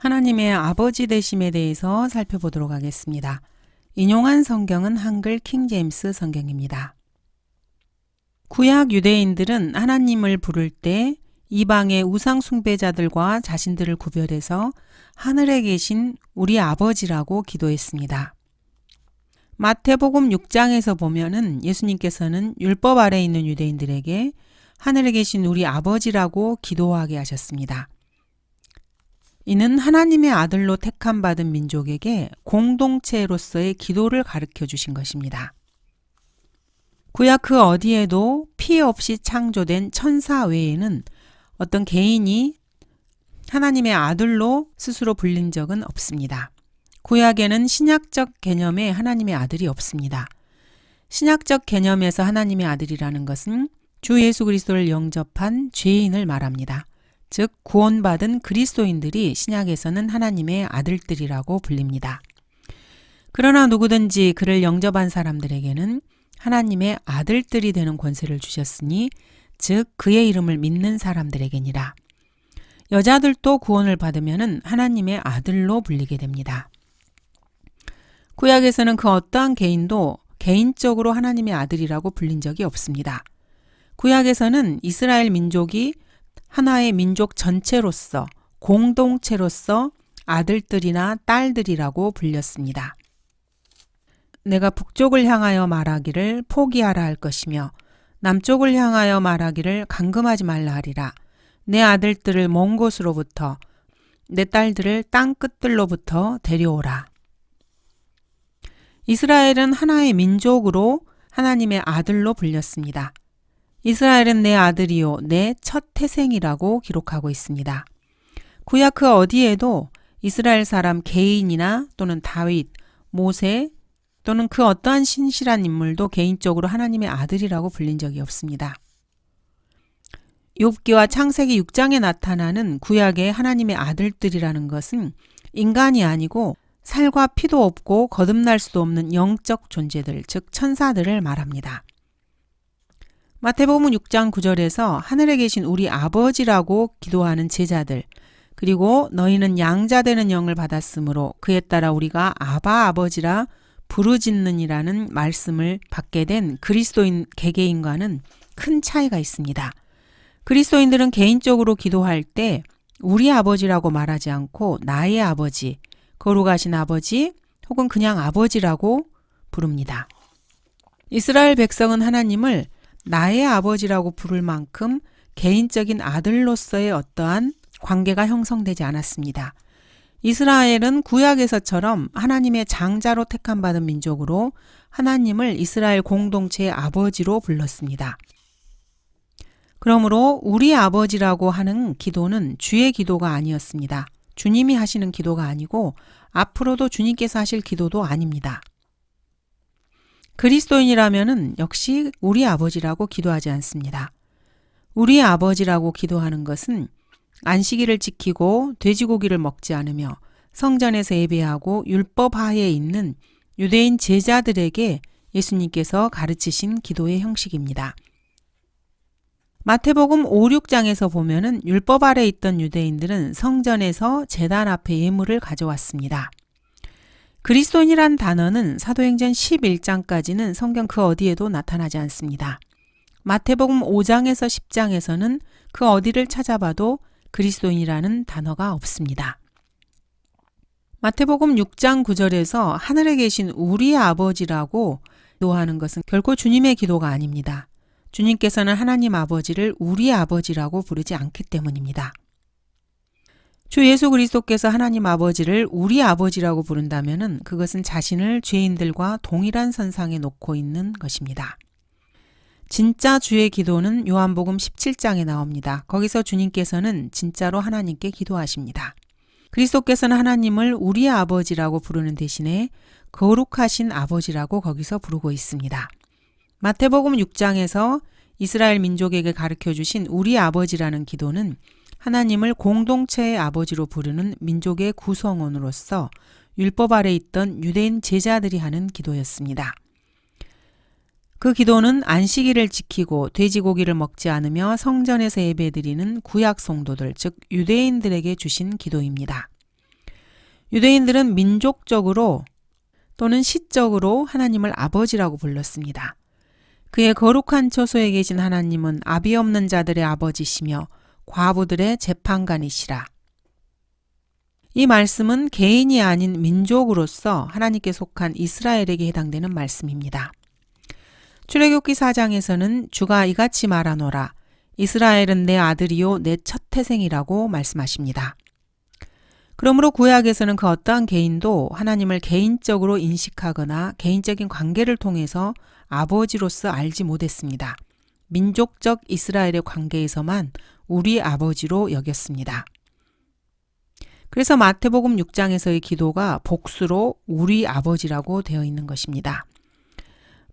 하나님의 아버지 되심에 대해서 살펴보도록 하겠습니다. 인용한 성경은 한글 킹제임스 성경입니다. 구약 유대인들은 하나님을 부를 때 이방의 우상 숭배자들과 자신들을 구별해서 하늘에 계신 우리 아버지라고 기도했습니다. 마태복음 6장에서 보면은 예수님께서는 율법 아래 있는 유대인들에게 하늘에 계신 우리 아버지라고 기도하게 하셨습니다. 이는 하나님의 아들로 택함받은 민족에게 공동체로서의 기도를 가르쳐 주신 것입니다. 구약 그 어디에도 피 없이 창조된 천사 외에는 어떤 개인이 하나님의 아들로 스스로 불린 적은 없습니다. 구약에는 신약적 개념에 하나님의 아들이 없습니다. 신약적 개념에서 하나님의 아들이라는 것은 주 예수 그리스도를 영접한 죄인을 말합니다. 즉 구원받은 그리스도인들이 신약에서는 하나님의 아들들이라고 불립니다. 그러나 누구든지 그를 영접한 사람들에게는 하나님의 아들들이 되는 권세를 주셨으니 즉 그의 이름을 믿는 사람들에게니라. 여자들도 구원을 받으면 하나님의 아들로 불리게 됩니다. 구약에서는 그 어떠한 개인도 개인적으로 하나님의 아들이라고 불린 적이 없습니다. 구약에서는 이스라엘 민족이 하나의 민족 전체로서 공동체로서 아들들이나 딸들이라고 불렸습니다. 내가 북쪽을 향하여 말하기를 포기하라 할 것이며 남쪽을 향하여 말하기를 감금하지 말라 하리라. 내 아들들을 먼 곳으로부터 내 딸들을 땅 끝들로부터 데려오라. 이스라엘은 하나의 민족으로 하나님의 아들로 불렸습니다. 이스라엘은 내 아들이요 내 첫 태생이라고 기록하고 있습니다. 구약 그 어디에도 이스라엘 사람 개인이나 또는 다윗, 모세 또는 그 어떠한 신실한 인물도 개인적으로 하나님의 아들이라고 불린 적이 없습니다. 욥기와 창세기 6장에 나타나는 구약의 하나님의 아들들이라는 것은 인간이 아니고 살과 피도 없고 거듭날 수도 없는 영적 존재들, 즉 천사들을 말합니다. 마태복음 6장 9절에서 하늘에 계신 우리 아버지라고 기도하는 제자들, 그리고 너희는 양자되는 영을 받았으므로 그에 따라 우리가 아바 아버지라 부르짖느니라는 말씀을 받게 된 그리스도인 개개인과는 큰 차이가 있습니다. 그리스도인들은 개인적으로 기도할 때 우리 아버지라고 말하지 않고 나의 아버지, 거룩하신 아버지 혹은 그냥 아버지라고 부릅니다. 이스라엘 백성은 하나님을 나의 아버지라고 부를 만큼 개인적인 아들로서의 어떠한 관계가 형성되지 않았습니다. 이스라엘은 구약에서처럼 하나님의 장자로 택함받은 민족으로 하나님을 이스라엘 공동체의 아버지로 불렀습니다. 그러므로 우리 아버지라고 하는 기도는 주의 기도가 아니었습니다. 주님이 하시는 기도가 아니고 앞으로도 주님께서 하실 기도도 아닙니다. 그리스도인이라면은 역시 우리 아버지라고 기도하지 않습니다. 우리 아버지라고 기도하는 것은 안식일을 지키고 돼지고기를 먹지 않으며 성전에서 예배하고 율법 하에 있는 유대인 제자들에게 예수님께서 가르치신 기도의 형식입니다. 마태복음 5, 6장에서 보면은 율법 아래 있던 유대인들은 성전에서 제단 앞에 예물을 가져왔습니다. 그리스도인이란 단어는 사도행전 11장까지는 성경 그 어디에도 나타나지 않습니다. 마태복음 5장에서 10장에서는 그 어디를 찾아봐도 그리스도인이라는 단어가 없습니다. 마태복음 6장 9절에서 하늘에 계신 우리 아버지라고 기도하는 것은 결코 주님의 기도가 아닙니다. 주님께서는 하나님 아버지를 우리 아버지라고 부르지 않기 때문입니다. 주 예수 그리스도께서 하나님 아버지를 우리 아버지라고 부른다면 그것은 자신을 죄인들과 동일한 선상에 놓고 있는 것입니다. 진짜 주의 기도는 요한복음 17장에 나옵니다. 거기서 주님께서는 진짜로 하나님께 기도하십니다. 그리스도께서는 하나님을 우리 아버지라고 부르는 대신에 거룩하신 아버지라고 거기서 부르고 있습니다. 마태복음 6장에서 이스라엘 민족에게 가르쳐 주신 우리 아버지라는 기도는 하나님을 공동체의 아버지로 부르는 민족의 구성원으로서 율법 아래 있던 유대인 제자들이 하는 기도였습니다. 그 기도는 안식일을 지키고 돼지고기를 먹지 않으며 성전에서 예배드리는 구약 성도들, 즉 유대인들에게 주신 기도입니다. 유대인들은 민족적으로 또는 시적으로 하나님을 아버지라고 불렀습니다. 그의 거룩한 처소에 계신 하나님은 아비 없는 자들의 아버지시며 과부들의 재판관이시라. 이 말씀은 개인이 아닌 민족으로서 하나님께 속한 이스라엘에게 해당되는 말씀입니다. 출애굽기 4장에서는 주가 이같이 말하노라. 이스라엘은 내 아들이요 내 첫 태생이라고 말씀하십니다. 그러므로 구약에서는 그 어떠한 개인도 하나님을 개인적으로 인식하거나 개인적인 관계를 통해서 아버지로서 알지 못했습니다. 민족적 이스라엘의 관계에서만 우리 아버지로 여겼습니다. 그래서 마태복음 6장에서의 기도가 복수로 우리 아버지라고 되어 있는 것입니다.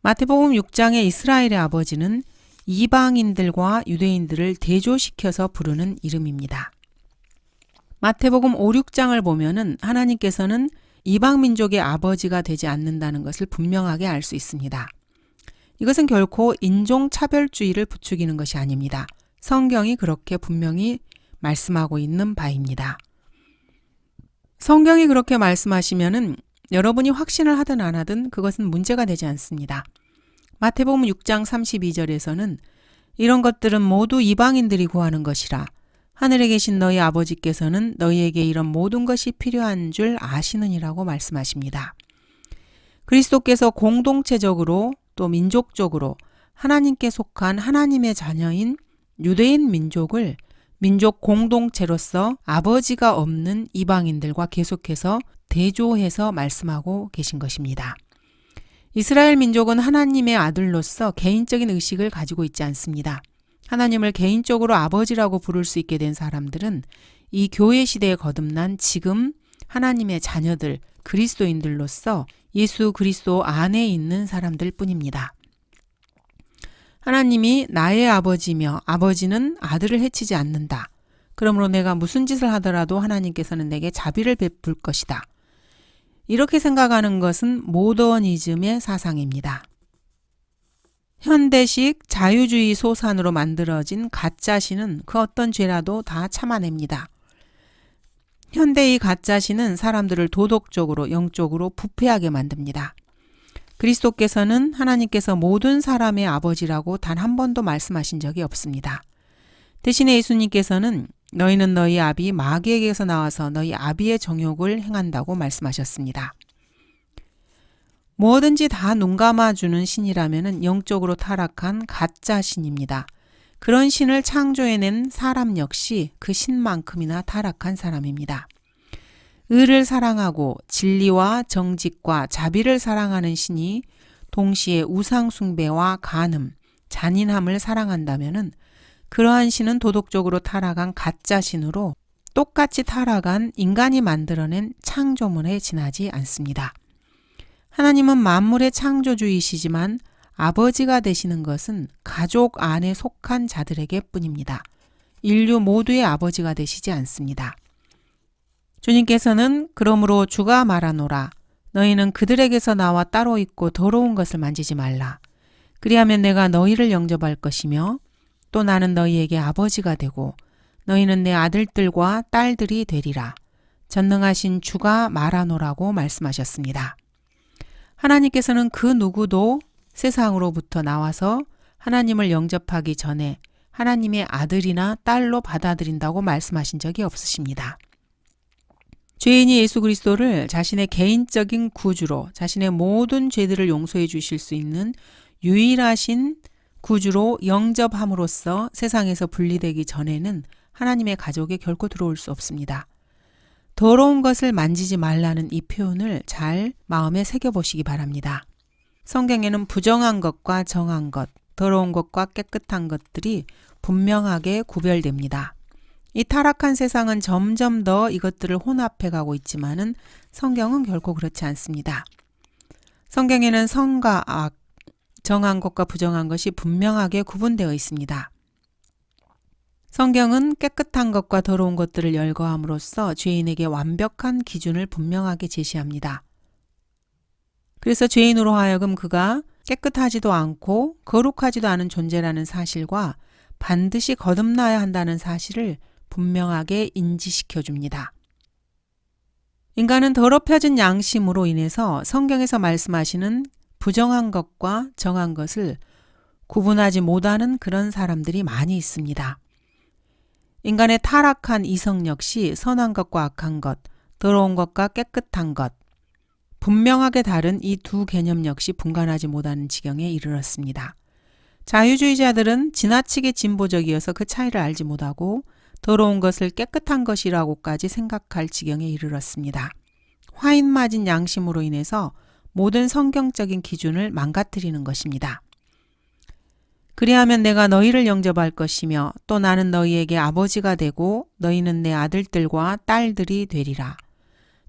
마태복음 6장의 이스라엘의 아버지는 이방인들과 유대인들을 대조시켜서 부르는 이름입니다. 마태복음 5, 6장을 보면은 하나님께서는 이방 민족의 아버지가 되지 않는다는 것을 분명하게 알 수 있습니다. 이것은 결코 인종차별주의를 부추기는 것이 아닙니다. 성경이 그렇게 분명히 말씀하고 있는 바입니다. 성경이 그렇게 말씀하시면은 여러분이 확신을 하든 안 하든 그것은 문제가 되지 않습니다. 마태복음 6장 32절에서는 이런 것들은 모두 이방인들이 구하는 것이라. 하늘에 계신 너희 아버지께서는 너희에게 이런 모든 것이 필요한 줄 아시느니라고 말씀하십니다. 그리스도께서 공동체적으로 또 민족적으로 하나님께 속한 하나님의 자녀인 유대인 민족을 민족 공동체로서 아버지가 없는 이방인들과 계속해서 대조해서 말씀하고 계신 것입니다. 이스라엘 민족은 하나님의 아들로서 개인적인 의식을 가지고 있지 않습니다. 하나님을 개인적으로 아버지라고 부를 수 있게 된 사람들은 이 교회 시대에 거듭난 지금 하나님의 자녀들, 그리스도인들로서 예수 그리스도 안에 있는 사람들 뿐입니다. 하나님이 나의 아버지며 아버지는 아들을 해치지 않는다. 그러므로 내가 무슨 짓을 하더라도 하나님께서는 내게 자비를 베풀 것이다. 이렇게 생각하는 것은 모더니즘의 사상입니다. 현대식 자유주의 소산으로 만들어진 가짜신은 그 어떤 죄라도 다 참아냅니다. 현대의 가짜신은 사람들을 도덕적으로 영적으로 부패하게 만듭니다. 그리스도께서는 하나님께서 모든 사람의 아버지라고 단 한 번도 말씀하신 적이 없습니다. 대신에 예수님께서는 너희는 너희 아비 마귀에게서 나와서 너희 아비의 정욕을 행한다고 말씀하셨습니다. 뭐든지 다 눈 감아주는 신이라면 영적으로 타락한 가짜 신입니다. 그런 신을 창조해낸 사람 역시 그 신만큼이나 타락한 사람입니다. 의를 사랑하고 진리와 정직과 자비를 사랑하는 신이 동시에 우상 숭배와 간음, 잔인함을 사랑한다면은 그러한 신은 도덕적으로 타락한 가짜 신으로 똑같이 타락한 인간이 만들어낸 창조물에 지나지 않습니다. 하나님은 만물의 창조주이시지만 아버지가 되시는 것은 가족 안에 속한 자들에게 뿐입니다. 인류 모두의 아버지가 되시지 않습니다. 주님께서는 그러므로 주가 말하노라. 너희는 그들에게서 나와 따로 있고 더러운 것을 만지지 말라. 그리하면 내가 너희를 영접할 것이며 또 나는 너희에게 아버지가 되고 너희는 내 아들들과 딸들이 되리라. 전능하신 주가 말하노라고 말씀하셨습니다. 하나님께서는 그 누구도 세상으로부터 나와서 하나님을 영접하기 전에 하나님의 아들이나 딸로 받아들인다고 말씀하신 적이 없으십니다. 죄인이 예수 그리스도를 자신의 개인적인 구주로 자신의 모든 죄들을 용서해 주실 수 있는 유일하신 구주로 영접함으로써 세상에서 분리되기 전에는 하나님의 가족에 결코 들어올 수 없습니다. 더러운 것을 만지지 말라는 이 표현을 잘 마음에 새겨보시기 바랍니다. 성경에는 부정한 것과 정한 것, 더러운 것과 깨끗한 것들이 분명하게 구별됩니다. 이 타락한 세상은 점점 더 이것들을 혼합해 가고 있지만은 성경은 결코 그렇지 않습니다. 성경에는 선과 악, 정한 것과 부정한 것이 분명하게 구분되어 있습니다. 성경은 깨끗한 것과 더러운 것들을 열거함으로써 죄인에게 완벽한 기준을 분명하게 제시합니다. 그래서 죄인으로 하여금 그가 깨끗하지도 않고 거룩하지도 않은 존재라는 사실과 반드시 거듭나야 한다는 사실을 분명하게 인지시켜 줍니다. 인간은 더럽혀진 양심으로 인해서 성경에서 말씀하시는 부정한 것과 정한 것을 구분하지 못하는 그런 사람들이 많이 있습니다. 인간의 타락한 이성 역시 선한 것과 악한 것, 더러운 것과 깨끗한 것, 분명하게 다른 이 두 개념 역시 분간하지 못하는 지경에 이르렀습니다. 자유주의자들은 지나치게 진보적이어서 그 차이를 알지 못하고 더러운 것을 깨끗한 것이라고까지 생각할 지경에 이르렀습니다. 화인 맞은 양심으로 인해서 모든 성경적인 기준을 망가뜨리는 것입니다. 그리하면 내가 너희를 영접할 것이며 또 나는 너희에게 아버지가 되고 너희는 내 아들들과 딸들이 되리라.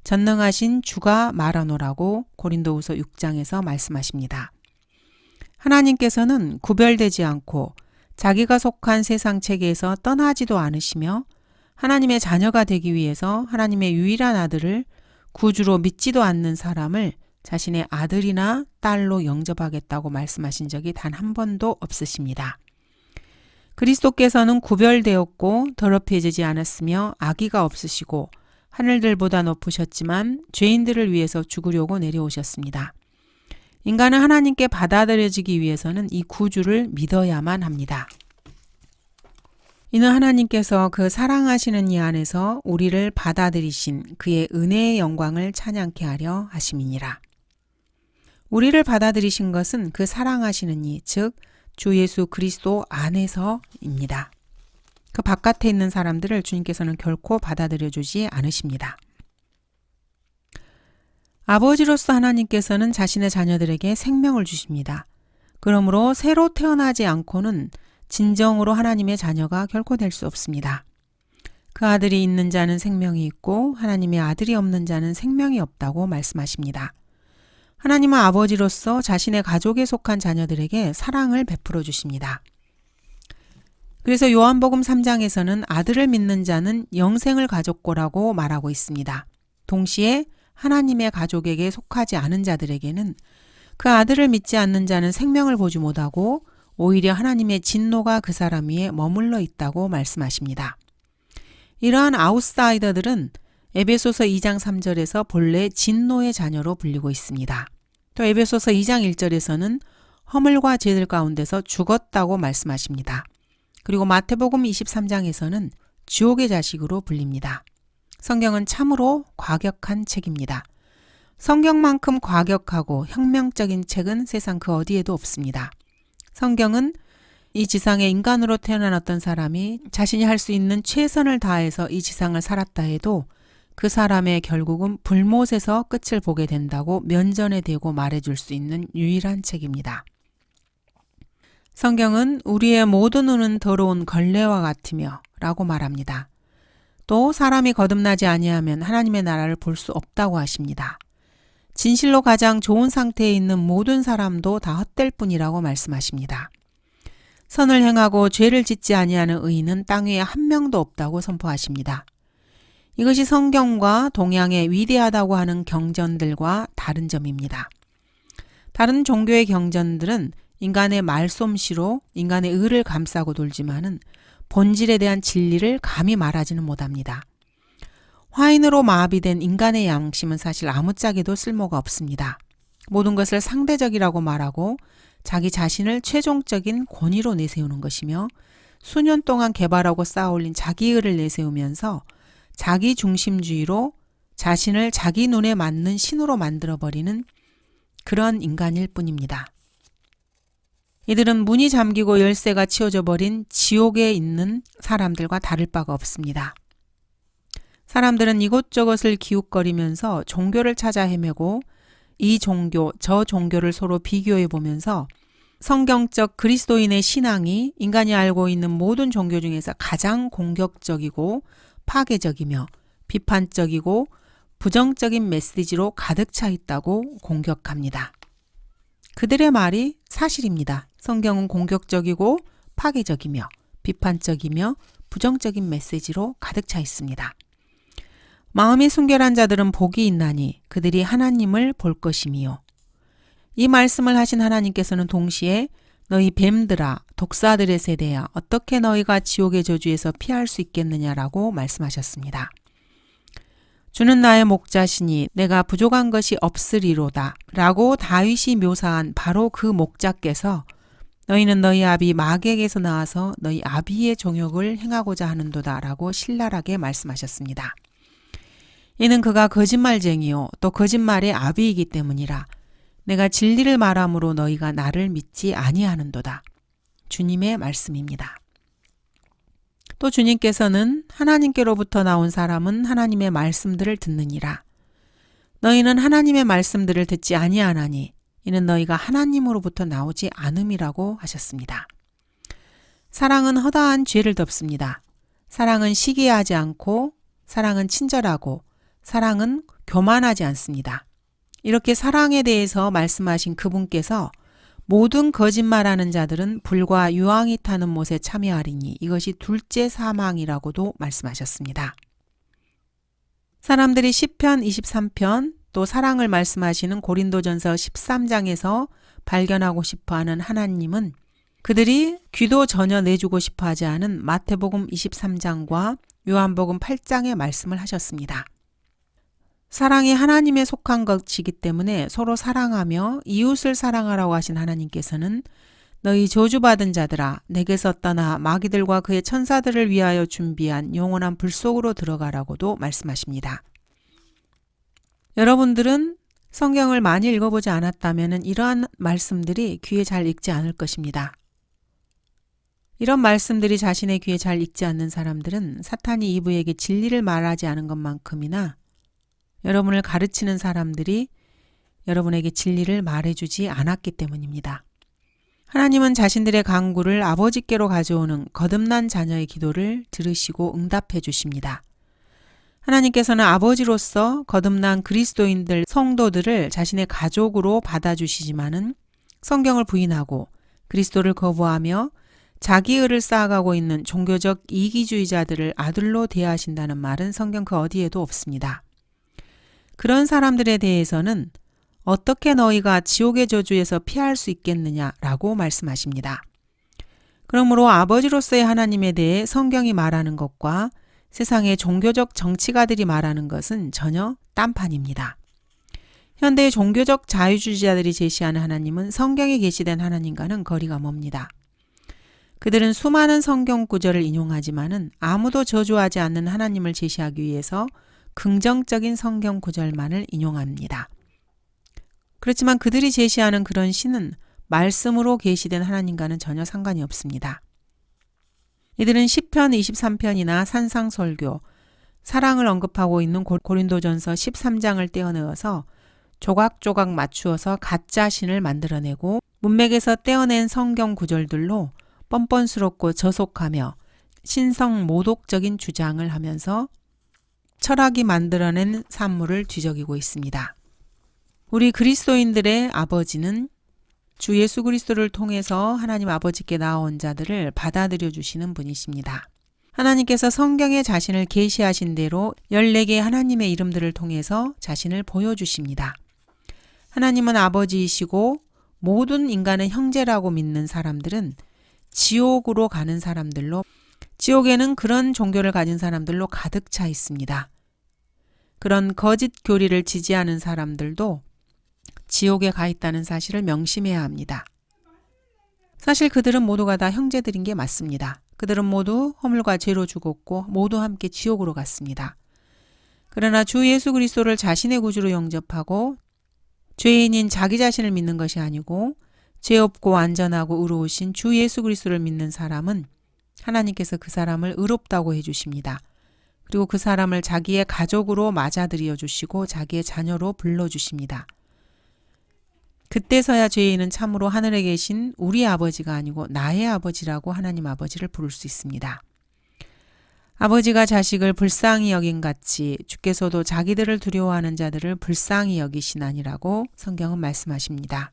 전능하신 주가 말하노라고 고린도후서 6장에서 말씀하십니다. 하나님께서는 구별되지 않고 자기가 속한 세상 체계에서 떠나지도 않으시며 하나님의 자녀가 되기 위해서 하나님의 유일한 아들을 구주로 믿지도 않는 사람을 자신의 아들이나 딸로 영접하겠다고 말씀하신 적이 단 한 번도 없으십니다. 그리스도께서는 구별되었고 더럽혀지지 않았으며 악의가 없으시고 하늘들보다 높으셨지만 죄인들을 위해서 죽으려고 내려오셨습니다. 인간은 하나님께 받아들여지기 위해서는 이 구주를 믿어야만 합니다. 이는 하나님께서 그 사랑하시는 이 안에서 우리를 받아들이신 그의 은혜의 영광을 찬양케 하려 하심이니라. 우리를 받아들이신 것은 그 사랑하시는 이, 즉 주 예수 그리스도 안에서입니다. 그 바깥에 있는 사람들을 주님께서는 결코 받아들여 주지 않으십니다. 아버지로서 하나님께서는 자신의 자녀들에게 생명을 주십니다. 그러므로 새로 태어나지 않고는 진정으로 하나님의 자녀가 결코 될 수 없습니다. 그 아들이 있는 자는 생명이 있고 하나님의 아들이 없는 자는 생명이 없다고 말씀하십니다. 하나님은 아버지로서 자신의 가족에 속한 자녀들에게 사랑을 베풀어 주십니다. 그래서 요한복음 3장에서는 아들을 믿는 자는 영생을 가졌고라고 말하고 있습니다. 동시에 하나님의 가족에게 속하지 않은 자들에게는 그 아들을 믿지 않는 자는 생명을 보지 못하고 오히려 하나님의 진노가 그 사람 위에 머물러 있다고 말씀하십니다. 이러한 아웃사이더들은 에베소서 2장 3절에서 본래 진노의 자녀로 불리고 있습니다. 또 에베소서 2장 1절에서는 허물과 죄들 가운데서 죽었다고 말씀하십니다. 그리고 마태복음 23장에서는 지옥의 자식으로 불립니다. 성경은 참으로 과격한 책입니다. 성경만큼 과격하고 혁명적인 책은 세상 그 어디에도 없습니다. 성경은 이 지상에 인간으로 태어난 어떤 사람이 자신이 할 수 있는 최선을 다해서 이 지상을 살았다 해도 그 사람의 결국은 불못에서 끝을 보게 된다고 면전에 대고 말해줄 수 있는 유일한 책입니다. 성경은 우리의 모든 눈은 더러운 걸레와 같으며 라고 말합니다. 또 사람이 거듭나지 아니하면 하나님의 나라를 볼 수 없다고 하십니다. 진실로 가장 좋은 상태에 있는 모든 사람도 다 헛될 뿐이라고 말씀하십니다. 선을 행하고 죄를 짓지 아니하는 의인은 땅 위에 한 명도 없다고 선포하십니다. 이것이 성경과 동양의 위대하다고 하는 경전들과 다른 점입니다. 다른 종교의 경전들은 인간의 말솜씨로 인간의 의를 감싸고 돌지만은 본질에 대한 진리를 감히 말하지는 못합니다. 화인으로 마비된 인간의 양심은 사실 아무짝에도 쓸모가 없습니다. 모든 것을 상대적이라고 말하고 자기 자신을 최종적인 권위로 내세우는 것이며 수년 동안 개발하고 쌓아올린 자기의를 내세우면서 자기 중심주의로 자신을 자기 눈에 맞는 신으로 만들어버리는 그런 인간일 뿐입니다. 이들은 문이 잠기고 열쇠가 치워져 버린 지옥에 있는 사람들과 다를 바가 없습니다. 사람들은 이곳저곳을 기웃거리면서 종교를 찾아 헤매고 이 종교, 저 종교를 서로 비교해 보면서 성경적 그리스도인의 신앙이 인간이 알고 있는 모든 종교 중에서 가장 공격적이고 파괴적이며 비판적이고 부정적인 메시지로 가득 차 있다고 공격합니다. 그들의 말이 사실입니다. 성경은 공격적이고 파괴적이며 비판적이며 부정적인 메시지로 가득 차 있습니다. 마음이 순결한 자들은 복이 있나니 그들이 하나님을 볼 것이미요. 이 말씀을 하신 하나님께서는 동시에 너희 뱀들아 독사들의 세대야 어떻게 너희가 지옥의 저주에서 피할 수 있겠느냐라고 말씀하셨습니다. 주는 나의 목자시니 내가 부족한 것이 없으리로다 라고 다윗이 묘사한 바로 그 목자께서 너희는 너희 아비 마객에서 나와서 너희 아비의 정욕을 행하고자 하는도다 라고 신랄하게 말씀하셨습니다. 이는 그가 거짓말쟁이요 또 거짓말의 아비이기 때문이라. 내가 진리를 말함으로 너희가 나를 믿지 아니하는도다. 주님의 말씀입니다. 또 주님께서는 하나님께로부터 나온 사람은 하나님의 말씀들을 듣느니라. 너희는 하나님의 말씀들을 듣지 아니하나니 이는 너희가 하나님으로부터 나오지 않음이라고 하셨습니다. 사랑은 허다한 죄를 덮습니다. 사랑은 시기하지 않고 사랑은 친절하고 사랑은 교만하지 않습니다. 이렇게 사랑에 대해서 말씀하신 그분께서 모든 거짓말하는 자들은 불과 유황이 타는 못에 참여하리니 이것이 둘째 사망이라고도 말씀하셨습니다. 사람들이 시편 23편 또 사랑을 말씀하시는 고린도전서 13장에서 발견하고 싶어하는 하나님은 그들이 귀도 전혀 내주고 싶어하지 않은 마태복음 23장과 요한복음 8장의 말씀을 하셨습니다. 사랑이 하나님에 속한 것이기 때문에 서로 사랑하며 이웃을 사랑하라고 하신 하나님께서는 너희 저주받은 자들아 내게서 떠나 마귀들과 그의 천사들을 위하여 준비한 영원한 불 속으로 들어가라고도 말씀하십니다. 여러분들은 성경을 많이 읽어보지 않았다면 이러한 말씀들이 귀에 잘 익지 않을 것입니다. 이런 말씀들이 자신의 귀에 잘 익지 않는 사람들은 사탄이 이브에게 진리를 말하지 않은 것만큼이나 여러분을 가르치는 사람들이 여러분에게 진리를 말해주지 않았기 때문입니다. 하나님은 자신들의 간구를 아버지께로 가져오는 거듭난 자녀의 기도를 들으시고 응답해 주십니다. 하나님께서는 아버지로서 거듭난 그리스도인들 성도들을 자신의 가족으로 받아주시지만은 성경을 부인하고 그리스도를 거부하며 자기 의를 쌓아가고 있는 종교적 이기주의자들을 아들로 대하신다는 말은 성경 그 어디에도 없습니다. 그런 사람들에 대해서는 어떻게 너희가 지옥의 저주에서 피할 수 있겠느냐라고 말씀하십니다. 그러므로 아버지로서의 하나님에 대해 성경이 말하는 것과 세상의 종교적 정치가들이 말하는 것은 전혀 딴판입니다. 현대의 종교적 자유주의자들이 제시하는 하나님은 성경에 계시된 하나님과는 거리가 멉니다. 그들은 수많은 성경 구절을 인용하지만은 아무도 저주하지 않는 하나님을 제시하기 위해서 긍정적인 성경 구절만을 인용합니다. 그렇지만 그들이 제시하는 그런 신은 말씀으로 계시된 하나님과는 전혀 상관이 없습니다. 이들은 시편 23편이나 산상설교, 사랑을 언급하고 있는 고린도전서 13장을 떼어내어서 조각조각 맞추어서 가짜 신을 만들어내고 문맥에서 떼어낸 성경 구절들로 뻔뻔스럽고 저속하며 신성 모독적인 주장을 하면서 철학이 만들어낸 산물을 뒤적이고 있습니다. 우리 그리스도인들의 아버지는 주 예수 그리스도를 통해서 하나님 아버지께 나온 자들을 받아들여 주시는 분이십니다. 하나님께서 성경에 자신을 계시하신 대로 14개의 하나님의 이름들을 통해서 자신을 보여주십니다. 하나님은 아버지이시고 모든 인간은 형제라고 믿는 사람들은 지옥으로 가는 사람들로, 지옥에는 그런 종교를 가진 사람들로 가득 차 있습니다. 그런 거짓 교리를 지지하는 사람들도 지옥에 가 있다는 사실을 명심해야 합니다. 사실 그들은 모두가 다 형제들인 게 맞습니다. 그들은 모두 허물과 죄로 죽었고 모두 함께 지옥으로 갔습니다. 그러나 주 예수 그리스도를 자신의 구주로 영접하고 죄인인 자기 자신을 믿는 것이 아니고 죄 없고 안전하고 의로우신 주 예수 그리스도를 믿는 사람은 하나님께서 그 사람을 의롭다고 해주십니다. 그리고 그 사람을 자기의 가족으로 맞아들여 주시고 자기의 자녀로 불러주십니다. 그때서야 죄인은 참으로 하늘에 계신 우리 아버지가 아니고 나의 아버지라고 하나님 아버지를 부를 수 있습니다. 아버지가 자식을 불쌍히 여긴 같이 주께서도 자기들을 두려워하는 자들을 불쌍히 여기시나니라고 성경은 말씀하십니다.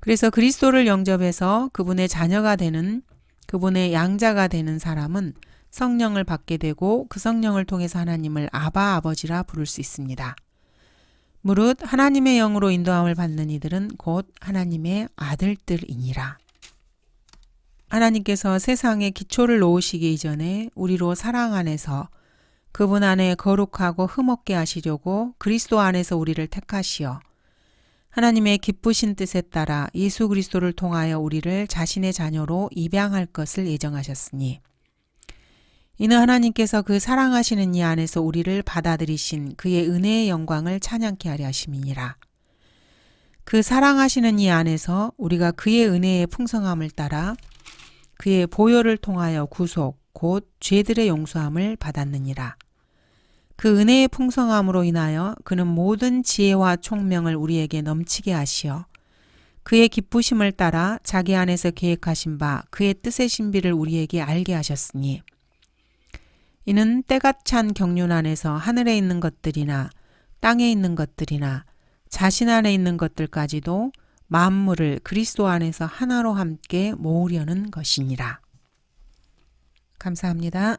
그래서 그리스도를 영접해서 그분의 자녀가 되는, 그분의 양자가 되는 사람은 성령을 받게 되고 그 성령을 통해서 하나님을 아바 아버지라 부를 수 있습니다. 무릇 하나님의 영으로 인도함을 받는 이들은 곧 하나님의 아들들이니라. 하나님께서 세상에 기초를 놓으시기 이전에 우리로 사랑 안에서 그분 안에 거룩하고 흠없게 하시려고 그리스도 안에서 우리를 택하시어 하나님의 기쁘신 뜻에 따라 예수 그리스도를 통하여 우리를 자신의 자녀로 입양할 것을 예정하셨으니 이는 하나님께서 그 사랑하시는 이 안에서 우리를 받아들이신 그의 은혜의 영광을 찬양케 하려 하심이니라. 그 사랑하시는 이 안에서 우리가 그의 은혜의 풍성함을 따라 그의 보혈을 통하여 구속 곧 죄들의 용서함을 받았느니라. 그 은혜의 풍성함으로 인하여 그는 모든 지혜와 총명을 우리에게 넘치게 하시어 그의 기쁘심을 따라 자기 안에서 계획하신 바 그의 뜻의 신비를 우리에게 알게 하셨으니 이는 때가 찬 경륜 안에서 하늘에 있는 것들이나 땅에 있는 것들이나 자신 안에 있는 것들까지도 만물을 그리스도 안에서 하나로 함께 모으려는 것이니라. 감사합니다.